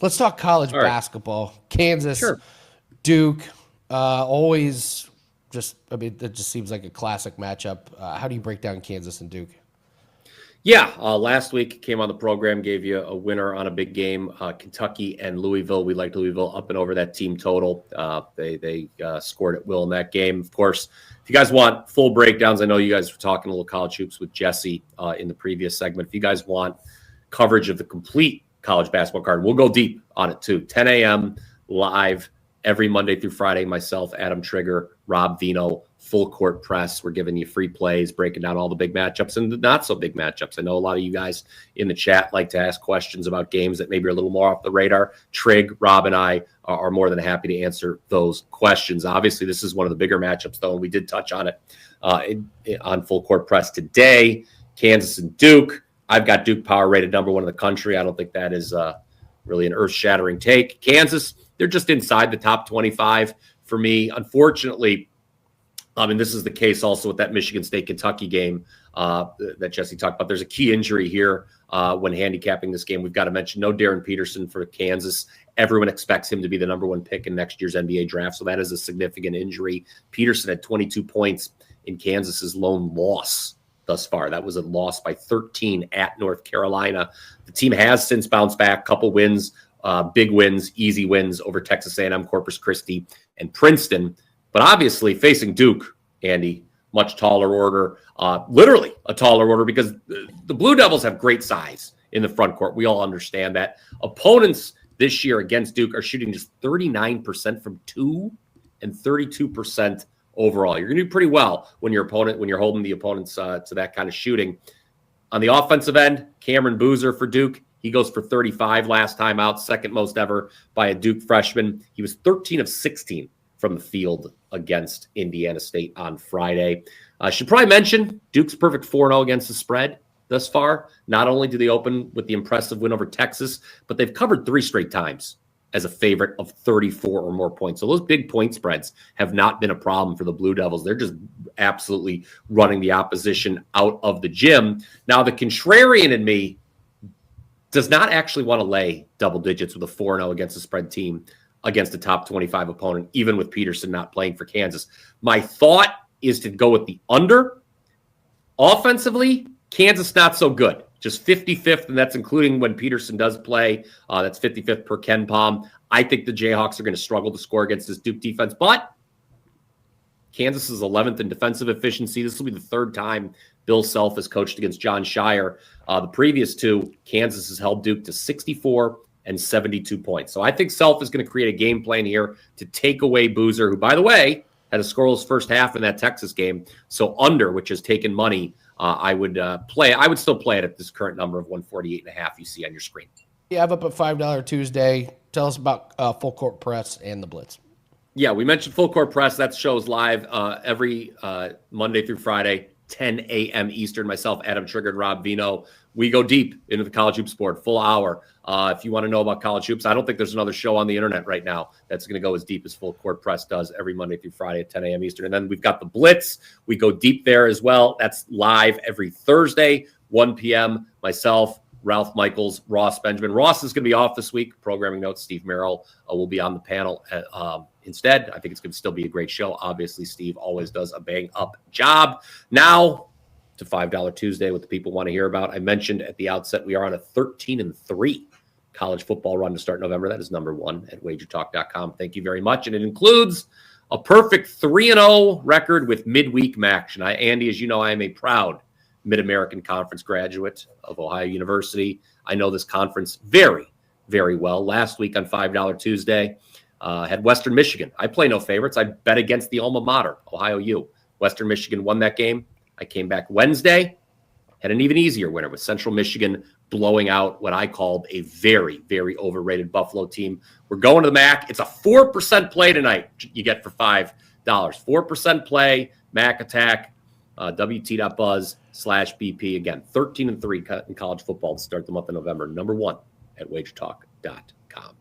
Let's talk college All right. basketball. Kansas, Sure. Duke, always just, I mean, it just seems like a classic matchup. How do you break down Kansas and Duke? Yeah, last week came on the program, gave you a winner on a big game. Kentucky and Louisville. We liked Louisville up and over that team total. They scored at will in that game. Of course, if you guys want full breakdowns, I know you guys were talking a little college hoops with Jesse in the previous segment. If you guys want coverage of the complete college basketball card, we'll go deep on it too. 10 a.m. live every Monday through Friday. Myself, Adam Trigger, Rob Vino, full court press. We're giving you free plays, breaking down all the big matchups and the not so big matchups. I know a lot of you guys in the chat like to ask questions about games that maybe are a little more off the radar. Trig, Rob, and I are more than happy to answer those questions. Obviously, this is one of the bigger matchups, though, and we did touch on it on full court press today. Kansas and Duke. I've got Duke power rated number one in the country. I don't think that is really an earth-shattering take. Kansas, they're just inside the top 25 for me. Unfortunately, and this is the case also with that Michigan State-Kentucky game that Jesse talked about. There's a key injury here when handicapping this game. We've got to mention no Darren Peterson for Kansas. Everyone expects him to be the number one pick in next year's NBA draft, so that is a significant injury. Peterson had 22 points in Kansas's lone loss thus far. That was a loss by 13 at North Carolina. The team has since bounced back, couple wins, big wins, easy wins over Texas A&M, Corpus Christi, and Princeton. But obviously facing Duke, Andy, much taller order, literally a taller order because the Blue Devils have great size in the front court. We all understand that. Opponents this year against Duke are shooting just 39% from two and 32% overall. You're going to do pretty well when you're holding the opponents to that kind of shooting. On the offensive end, Cameron Boozer for Duke. He goes for 35 last time out, second most ever by a Duke freshman. He was 13 of 16 from the field against Indiana State on Friday. I should probably mention Duke's perfect 4-0 against the spread thus far. Not only do they open with the impressive win over Texas, but they've covered 3 straight times as a favorite of 34 or more points. So those big point spreads have not been a problem for the Blue Devils. They're just absolutely running the opposition out of the gym. Now, the contrarian in me does not actually want to lay double digits with a 4-0 against the spread team against a top 25 opponent, even with Peterson not playing for Kansas. My thought is to go with the under. Offensively, Kansas not so good. Just 55th, and that's including when Peterson does play. That's 55th per Ken Palm. I think the Jayhawks are going to struggle to score against this Duke defense, but Kansas is 11th in defensive efficiency. This will be the third time Bill Self has coached against John Shire. The previous two, Kansas has held Duke to 64 and 72 points. So I think Self is going to create a game plan here to take away Boozer, who, by the way, had a scoreless first half in that Texas game. So under, which has taken money, I would play. I would still play it at this current number of 148.5 you see on your screen. Yeah, I'm up at $5 Tuesday. Tell us about full court press and the blitz. Yeah, we mentioned full court press. That show's live every Monday through Friday, 10 a.m. Eastern. Myself, Adam Trigger, and Rob Vino. We go deep into the college hoops board, full hour. If you want to know about college hoops, I don't think there's another show on the internet right now that's going to go as deep as Full Court Press does every Monday through Friday at 10 a.m. Eastern. And then we've got the Blitz. We go deep there as well. That's live every Thursday, 1 p.m. Myself, Ralph Michaels, Ross Benjamin. Ross is going to be off this week. Programming notes, Steve Merrill will be on the panel instead. I think it's going to still be a great show. Obviously, Steve always does a bang-up job. Now to $5 Tuesday, what the people want to hear about. I mentioned at the outset we are on a 13-3 college football run to start November. That is number one at wagertalk.com. Thank you very much. And it includes a perfect 3-0 record with midweek action. Andy, as you know, I am a proud Mid-American Conference graduate of Ohio University. I know this conference very, very well. Last week on $5 Tuesday, had Western Michigan. I play no favorites. I bet against the alma mater, Ohio U. Western Michigan won that game. I came back Wednesday, had an even easier winner with Central Michigan blowing out what I called a very, very overrated Buffalo team. We're going to the MAC. It's a 4% play tonight you get for $5. 4% play, MAC attack, WT.buzz/BP. Again, 13-3 in college football to start the month of November. Number one at wagertalk.com.